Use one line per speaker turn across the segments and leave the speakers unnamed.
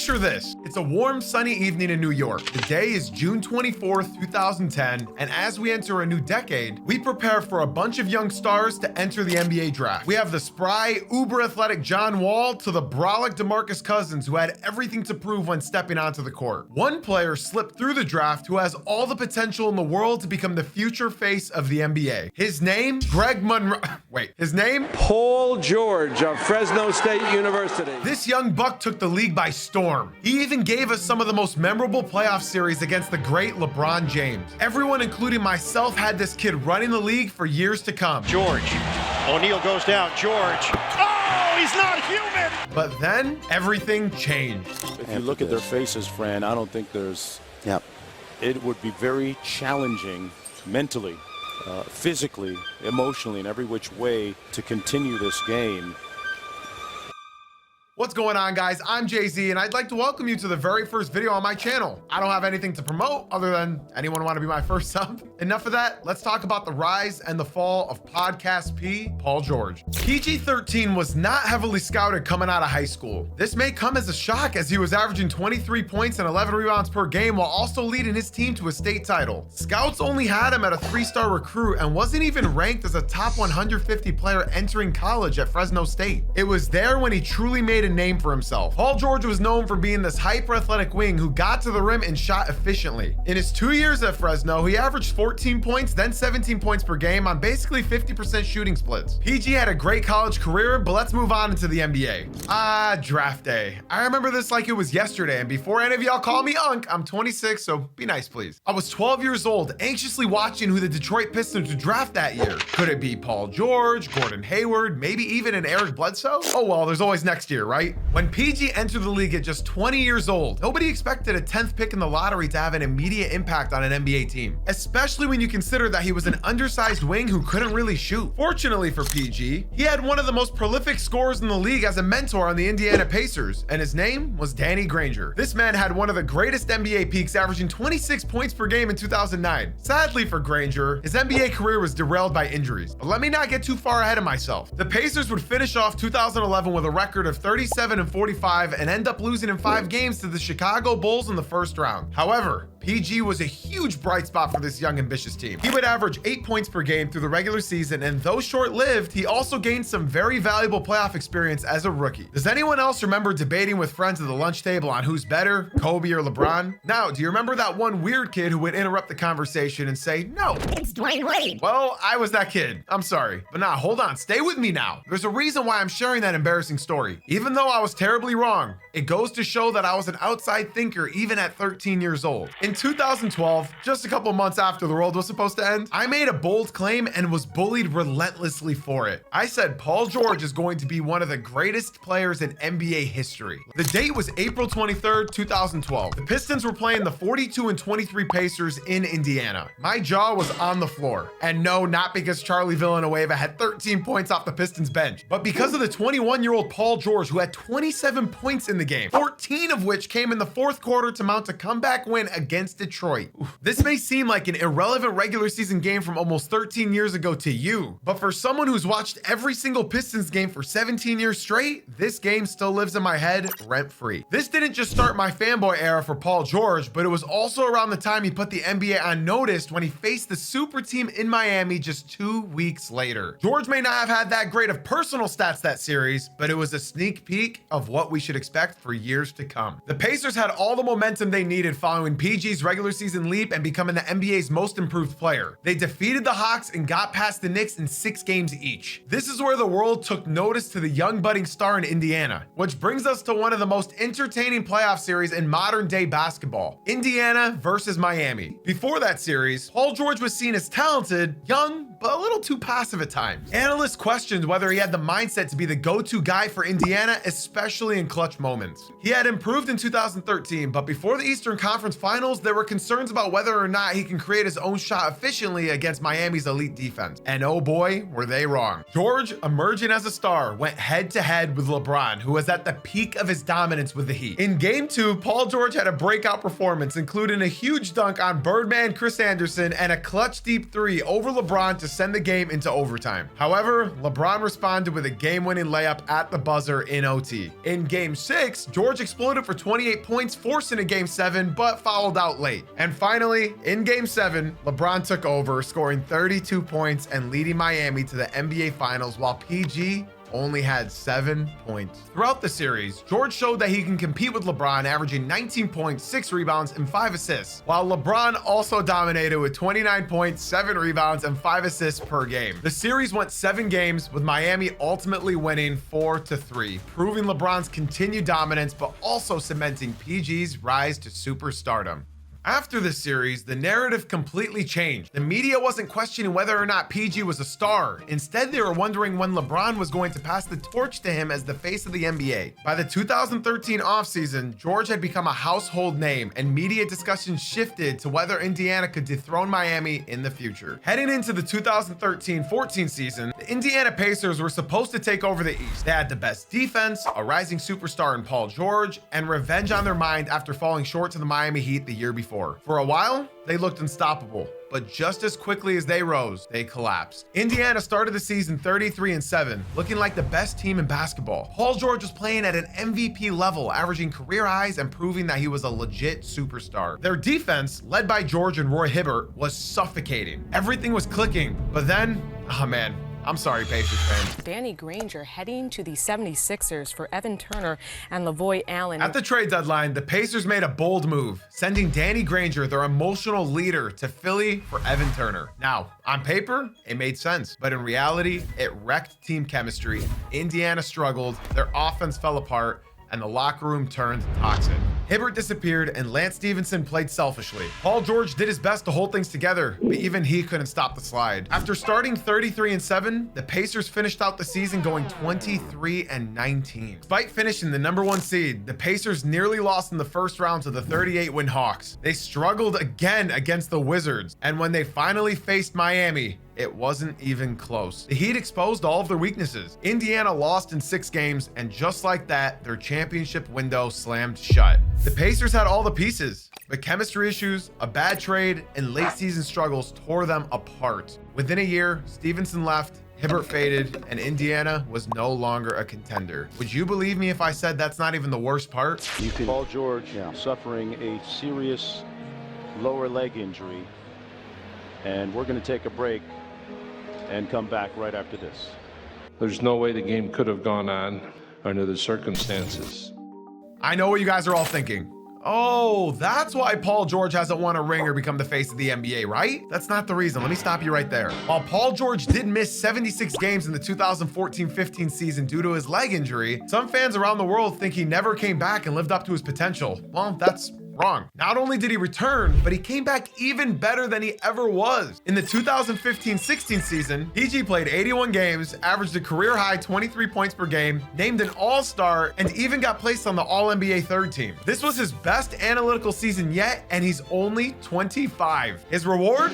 Picture this. It's a warm, sunny evening in New York. The day is June 24th, 2010, and as we enter a new decade, we prepare for a bunch of young stars to enter the NBA draft. We have the spry, uber-athletic John Wall to the brolic DeMarcus Cousins, who had everything to prove when stepping onto the court. One player slipped through the draft who has all the potential in the world to become the future face of the NBA. His name, Greg Monroe. Wait, his name?
Paul George of Fresno State University.
This young buck took the league by storm. He even gave us some of the most memorable playoff series against the great LeBron James. Everyone, including myself, had this kid running the league for years to come.
George. O'Neal goes down. George. Oh, he's not human!
But then, everything changed.
If you look at their faces, Fran, I don't think there's... Yep. It would be very challenging mentally, physically, emotionally, in every which way to continue this game.
What's going on, guys? I'm Jay-Z, and I'd like to welcome you to the very first video on my channel. I don't have anything to promote other than anyone want to be my first sub. Enough of that. Let's talk about the rise and the fall of Podcast P, Paul George. PG-13 was not heavily scouted coming out of high school. This may come as a shock, as he was averaging 23 points and 11 rebounds per game while also leading his team to a state title. Scouts only had him at a 3-star recruit and wasn't even ranked as a top 150 player entering college at Fresno State. It was there when he truly made a name for himself. Paul George was known for being this hyper-athletic wing who got to the rim and shot efficiently. In his 2 years at Fresno, he averaged 14 points, then 17 points per game on basically 50% shooting splits. PG had a great college career, but let's move on into the NBA. Draft day. I remember this like it was yesterday, and before any of y'all call me Unc, I'm 26, so be nice, please. I was 12 years old, anxiously watching who the Detroit Pistons would draft that year. Could it be Paul George, Gordon Hayward, maybe even an Eric Bledsoe? Oh well, there's always next year, right? When PG entered the league at just 20 years old, nobody expected a 10th pick in the lottery to have an immediate impact on an NBA team, especially when you consider that he was an undersized wing who couldn't really shoot. Fortunately for PG, he had one of the most prolific scorers in the league as a mentor on the Indiana Pacers, and his name was Danny Granger. This man had one of the greatest NBA peaks, averaging 26 points per game in 2009. Sadly for Granger, his NBA career was derailed by injuries, but let me not get too far ahead of myself. The Pacers would finish off 2011 with a record of 37-45 and end up losing in 5 games to the Chicago Bulls in the first round. However, PG was a huge bright spot for this young, ambitious team. He would average 8 points per game through the regular season, and though short-lived, he also gained some very valuable playoff experience as a rookie. Does anyone else remember debating with friends at the lunch table on who's better, Kobe or LeBron? Now, do you remember that one weird kid who would interrupt the conversation and say, "No,
it's Dwayne Wade"?
Well, I was that kid. I'm sorry. But nah, hold on. Stay with me now. There's a reason why I'm sharing that embarrassing story. Even though I was terribly wrong, it goes to show that I was an outside thinker even at 13 years old. In 2012, just a couple months after the world was supposed to end, I made a bold claim and was bullied relentlessly for it. I said Paul George is going to be one of the greatest players in NBA history. The date was April 23rd, 2012. The Pistons were playing the 42-23 Pacers in Indiana. My jaw was on the floor. And no, not because Charlie Villanueva had 13 points off the Pistons bench, but because of the 21-year-old Paul George, who had 27 points in the game, 14 of which came in the fourth quarter to mount a comeback win against Detroit. This may seem like an irrelevant regular season game from almost 13 years ago to you, but for someone who's watched every single Pistons game for 17 years straight, this game still lives in my head rent-free. This didn't just start my fanboy era for Paul George, but it was also around the time he put the NBA on notice when he faced the super team in Miami just 2 weeks later. George may not have had that great of personal stats that series, but it was a sneak peek of what we should expect for years to come. The Pacers had all the momentum they needed following PG's regular season leap and becoming the NBA's most improved player. They defeated the Hawks and got past the Knicks in 6 games each. This is where the world took notice to the young budding star in Indiana, which brings us to one of the most entertaining playoff series in modern day basketball, Indiana versus Miami. Before that series, Paul George was seen as talented, young, but a little too passive at times. Analysts questioned whether he had the mindset to be the go-to guy for Indiana, especially in clutch moments. He had improved in 2013, but before the Eastern Conference Finals, there were concerns about whether or not he can create his own shot efficiently against Miami's elite defense. And oh boy, were they wrong. George, emerging as a star, went head-to-head with LeBron, who was at the peak of his dominance with the Heat. In Game 2, Paul George had a breakout performance, including a huge dunk on Birdman Chris Anderson and a clutch deep 3 over LeBron to send the game into overtime. However, LeBron responded with a game-winning layup at the buzzer in OT. In Game 6, George exploded for 28 points, forcing a Game 7, but fouled out late. And finally, in Game 7, LeBron took over, scoring 32 points and leading Miami to the NBA Finals, while PG only had 7 points. Throughout the series, George showed that he can compete with LeBron, averaging 19 points, 6 rebounds, and 5 assists, while LeBron also dominated with 29 points, 7 rebounds, and 5 assists per game. The series went 7 games, with Miami ultimately winning 4-3, proving LeBron's continued dominance, but also cementing PG's rise to superstardom. After this series, the narrative completely changed. The media wasn't questioning whether or not PG was a star. Instead, they were wondering when LeBron was going to pass the torch to him as the face of the NBA. By the 2013 offseason, George had become a household name, and media discussions shifted to whether Indiana could dethrone Miami in the future. Heading into the 2013-14 season, the Indiana Pacers were supposed to take over the East. They had the best defense, a rising superstar in Paul George, and revenge on their mind after falling short to the Miami Heat the year before. For a while, they looked unstoppable, but just as quickly as they rose, they collapsed. Indiana started the season 33-7, looking like the best team in basketball. Paul George was playing at an MVP level, averaging career highs and proving that he was a legit superstar. Their defense, led by George and Roy Hibbert, was suffocating. Everything was clicking, but then, oh man, I'm sorry, Pacers fans.
Danny Granger heading to the 76ers for Evan Turner and Lavoy Allen.
At the trade deadline, the Pacers made a bold move, sending Danny Granger, their emotional leader, to Philly for Evan Turner. Now, on paper, it made sense, but in reality, it wrecked team chemistry. Indiana struggled, their offense fell apart, and the locker room turned toxic. Hibbert disappeared and Lance Stevenson played selfishly. Paul George did his best to hold things together, but even he couldn't stop the slide. After starting 33-7, the Pacers finished out the season going 23-19. Despite finishing the #1 seed, the Pacers nearly lost in the first round to the 38-win Hawks. They struggled again against the Wizards, and when they finally faced Miami, it wasn't even close. The Heat exposed all of their weaknesses. Indiana lost in 6 games, and just like that, their championship window slammed shut. The Pacers had all the pieces, but chemistry issues, a bad trade, and late season struggles tore them apart. Within a year, Stevenson left, Hibbert faded, and Indiana was no longer a contender. Would you believe me if I said that's not even the worst part?
Paul George suffering a serious lower leg injury, and we're going to take a break and come back right after this.
There's no way the game could have gone on under the circumstances.
I know what you guys are all thinking. Oh, that's why Paul George hasn't won a ring or become the face of the NBA, right? That's not the reason. Let me stop you right there. While Paul George did miss 76 games in the 2014-15 season due to his leg injury, some fans around the world think he never came back and lived up to his potential. Well, that's wrong. Not only did he return, but he came back even better than he ever was. In the 2015-16 season, PG played 81 games, averaged a career high 23 points per game, named an all-star, and even got placed on the All-NBA third team. This was his best analytical season yet, and he's only 25. His reward?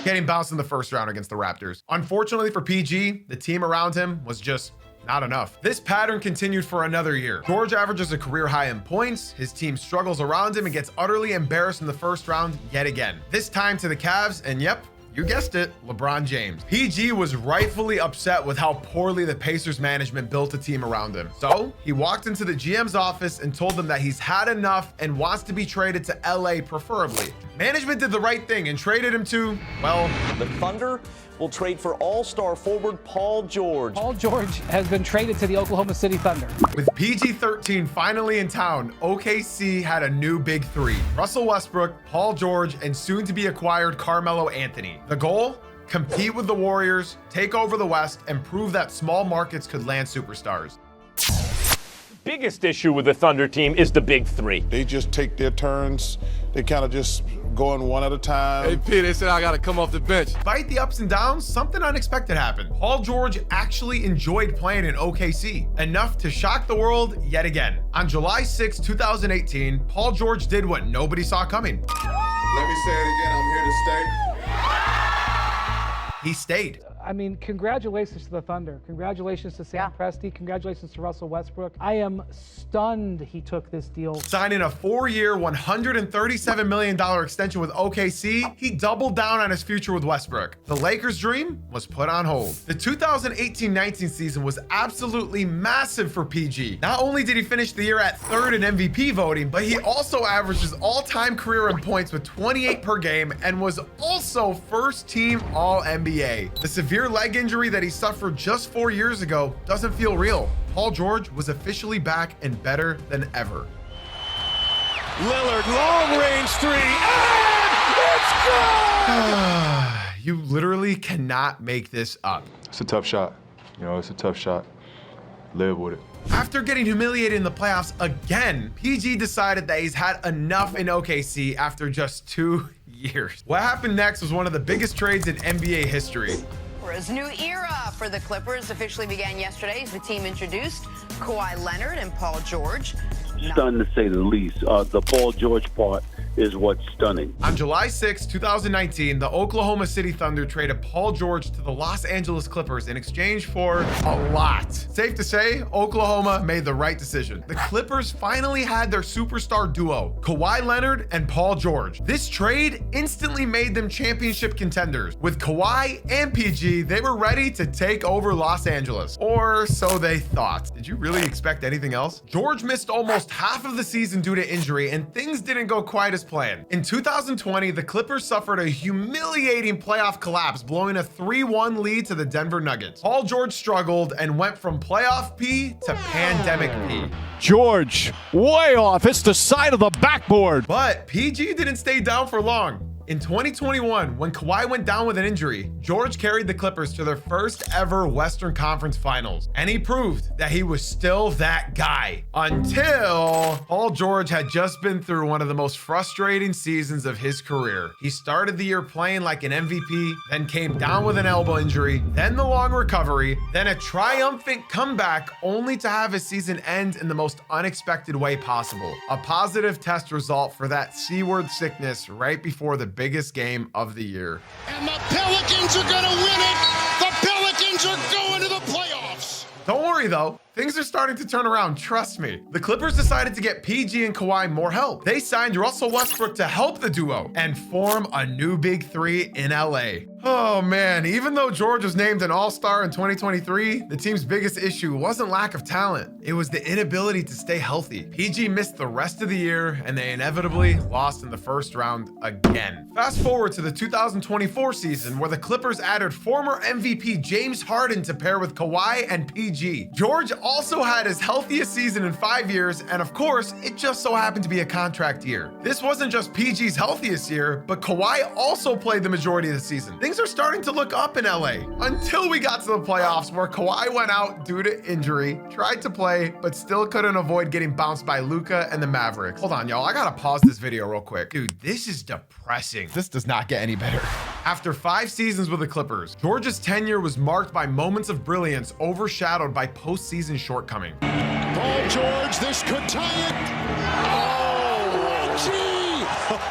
Getting bounced in the first round against the Raptors. Unfortunately for PG, the team around him was just not enough. This pattern continued for another year. George averages a career high in points, his team struggles around him and gets utterly embarrassed in the first round yet again. This time to the Cavs, and yep, you guessed it, LeBron James. PG was rightfully upset with how poorly the Pacers management built a team around him. So he walked into the GM's office and told them that he's had enough and wants to be traded to LA preferably. Management did the right thing and traded him to, well,
the Thunder will trade for all-star forward Paul George.
Paul George has been traded to the Oklahoma City Thunder.
With PG-13 finally in town, OKC had a new big three: Russell Westbrook, Paul George, and soon-to-be acquired Carmelo Anthony. The goal? Compete with the Warriors, take over the West, and prove that small markets could land superstars.
Biggest issue with the Thunder team is the big three.
They just take their turns. They kind of just go in one at a time.
Hey, P, they said I got to come off the bench.
Despite the ups and downs, something unexpected happened. Paul George actually enjoyed playing in OKC, enough to shock the world yet again. On July 6, 2018, Paul George did what nobody saw coming.
Let me say it again, I'm here to stay.
He stayed.
I mean, congratulations to the Thunder. Congratulations to Sam Presti. Congratulations to Russell Westbrook. I am stunned he took this deal.
Signing a 4-year, $137 million extension with OKC, he doubled down on his future with Westbrook. The Lakers' dream was put on hold. The 2018-19 season was absolutely massive for PG. Not only did he finish the year at 3rd in MVP voting, but he also averaged his all-time career in points with 28 per game and was also first-team All-NBA. The severe leg injury that he suffered just 4 years ago doesn't feel real. Paul George was officially back and better than ever.
Lillard, long-range three, and it's good!
You literally cannot make this up.
It's a tough shot. You know, it's a tough shot. Live with it.
After getting humiliated in the playoffs again, PG decided that he's had enough in OKC after just 2 years. What happened next was one of the biggest trades in NBA history.
A new era for the Clippers officially began yesterday as the team introduced Kawhi Leonard and Paul George.
Stunned to say the least. The Paul George part is what's stunning.
On July 6, 2019, the Oklahoma City Thunder traded Paul George to the Los Angeles Clippers in exchange for a lot. Safe to say, Oklahoma made the right decision. The Clippers finally had their superstar duo, Kawhi Leonard and Paul George. This trade instantly made them championship contenders. With Kawhi and PG, they were ready to take over Los Angeles. Or so they thought. Did you really expect anything else? George missed almost half of the season due to injury, and things didn't go quite as planned. In 2020, the Clippers suffered a humiliating playoff collapse, blowing a 3-1 lead to the Denver Nuggets. Paul George struggled and went from playoff P to pandemic P.
George, way off. It's the side of the backboard.
But PG didn't stay down for long. In 2021, when Kawhi went down with an injury, George carried the Clippers to their first ever Western Conference Finals, and he proved that he was still that guy until Paul George had just been through one of the most frustrating seasons of his career. He started the year playing like an MVP, then came down with an elbow injury, then the long recovery, then a triumphant comeback, only to have his season end in the most unexpected way possible. A positive test result for that C-word sickness right before the biggest game of the year.
And the Pelicans are going to win it. The Pelicans are going to the playoffs.
Don't worry though, things are starting to turn around, trust me. The Clippers decided to get PG and Kawhi more help. They signed Russell Westbrook to help the duo and form a new big three in LA. Oh man, even though George was named an all-star in 2023, the team's biggest issue wasn't lack of talent. It was the inability to stay healthy. PG missed the rest of the year and they inevitably lost in the first round again. Fast forward to the 2024 season where the Clippers added former MVP James Harden to pair with Kawhi and PG. George also had his healthiest season in 5 years, and of course, it just so happened to be a contract year. This wasn't just PG's healthiest year, but Kawhi also played the majority of the season. Things are starting to look up in LA until we got to the playoffs where Kawhi went out due to injury, tried to play, but still couldn't avoid getting bounced by Luka and the Mavericks. Hold on, y'all. I gotta pause this video real quick. Dude, this is depressing. This does not get any better. After 5 seasons with the Clippers, George's tenure was marked by moments of brilliance overshadowed by postseason shortcoming.
Paul George, this could tie it. Oh, gee.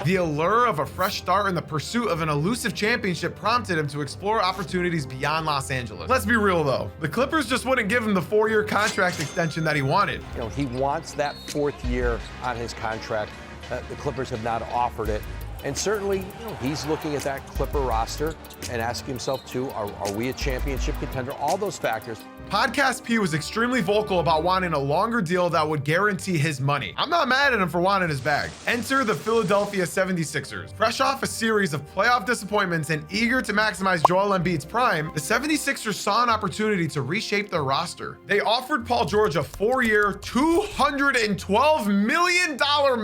The allure of a fresh start in the pursuit of an elusive championship prompted him to explore opportunities beyond Los Angeles. Let's be real though, the Clippers just wouldn't give him the 4-year contract extension that he wanted.
You know, he wants that 4th year on his contract. The Clippers have not offered it. And certainly, you know, he's looking at that Clipper roster and asking himself too, are we a championship contender? All those factors.
Podcast P was extremely vocal about wanting a longer deal that would guarantee his money. I'm not mad at him for wanting his bag. Enter the Philadelphia 76ers. Fresh off a series of playoff disappointments and eager to maximize Joel Embiid's prime, the 76ers saw an opportunity to reshape their roster. They offered Paul George a 4-year, $212 million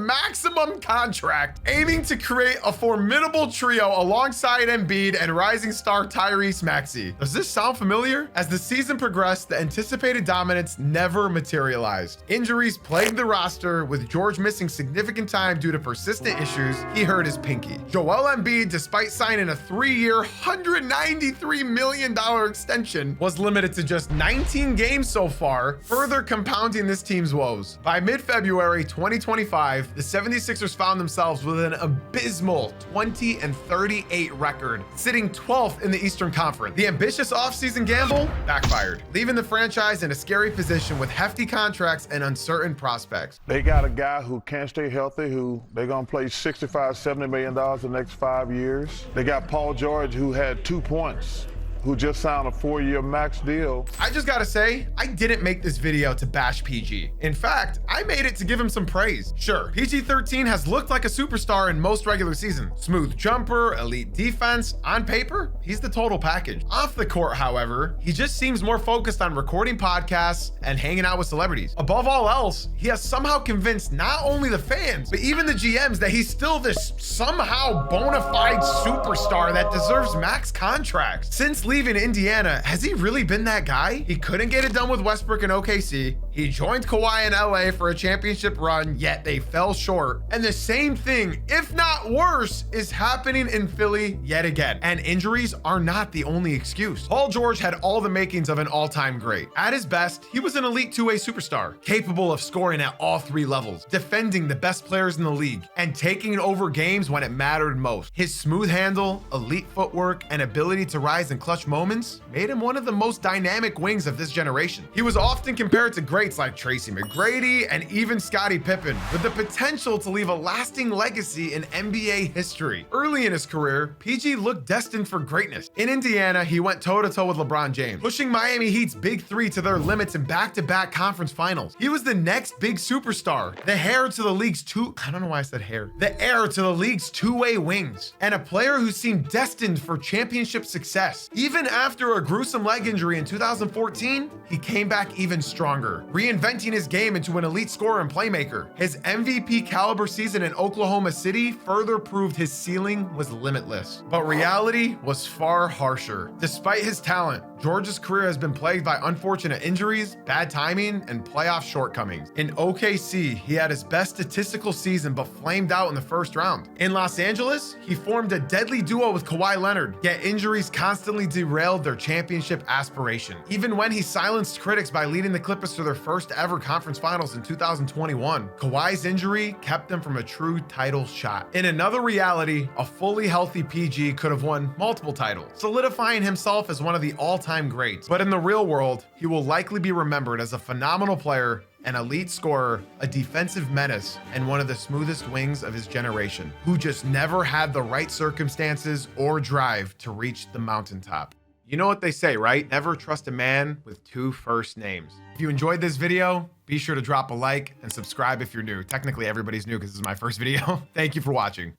maximum contract, aiming to create a formidable trio alongside Embiid and rising star Tyrese Maxey. Does this sound familiar? As the season progressed, Nonetheless, the anticipated dominance never materialized. Injuries plagued the roster, with George missing significant time due to persistent issues. He hurt his pinky. Joel Embiid, despite signing a 3-year, $193 million extension, was limited to just 19 games so far, further compounding this team's woes. By mid-February 2025, the 76ers found themselves with an abysmal 20-38 record, sitting 12th in the Eastern Conference. The ambitious offseason gamble backfired, leaving the franchise in a scary position with hefty contracts and uncertain prospects.
They got a guy who can't stay healthy, who they're going to play $65, $70 million the next 5 years. They got Paul George, who had 2 points, who just signed a 4-year max deal.
I just gotta say, I didn't make this video to bash PG. In fact, I made it to give him some praise. Sure, PG-13 has looked like a superstar in most regular seasons. Smooth jumper, elite defense. On paper, he's the total package. Off the court, however, he just seems more focused on recording podcasts and hanging out with celebrities. Above all else, he has somehow convinced not only the fans, but even the GMs that he's still this somehow bona fide superstar that deserves max contracts. Since leaving Indiana, has he really been that guy? He couldn't get it done with Westbrook and OKC. He joined Kawhi in LA for a championship run, yet they fell short. And the same thing, if not worse, is happening in Philly yet again. And injuries are not the only excuse. Paul George had all the makings of an all-time great. At his best, he was an elite two-way superstar, capable of scoring at all 3 levels, defending the best players in the league, and taking over games when it mattered most. His smooth handle, elite footwork, and ability to rise in clutch moments made him one of the most dynamic wings of this generation. He was often compared to greats like Tracy McGrady and even Scottie Pippen, with the potential to leave a lasting legacy in NBA history. Early in his career, PG looked destined for greatness. In Indiana, he went toe-to-toe with LeBron James, pushing Miami Heat's big 3 to their limits in back-to-back conference finals. He was the next big superstar, the heir to the league's I don't know why I said hair. The heir to the league's two-way wings, and a player who seemed destined for championship success. Even after a gruesome leg injury in 2014, he came back even stronger, reinventing his game into an elite scorer and playmaker. His MVP caliber season in Oklahoma City further proved his ceiling was limitless. But reality was far harsher. Despite his talent, George's career has been plagued by unfortunate injuries, bad timing, and playoff shortcomings. In OKC, he had his best statistical season but flamed out in the first round. In Los Angeles, he formed a deadly duo with Kawhi Leonard, yet injuries constantly derailed their championship aspiration. Even when he silenced critics by leading the Clippers to their first ever conference finals in 2021, Kawhi's injury kept them from a true title shot. In another reality, a fully healthy PG could have won multiple titles, solidifying himself as one of the all-time greats. But in the real world, he will likely be remembered as a phenomenal player, an elite scorer, a defensive menace, and one of the smoothest wings of his generation, who just never had the right circumstances or drive to reach the mountaintop. You know what they say, right? Never trust a man with 2 first names. If you enjoyed this video, be sure to drop a like and subscribe if you're new. Technically, everybody's new because this is my first video. Thank you for watching.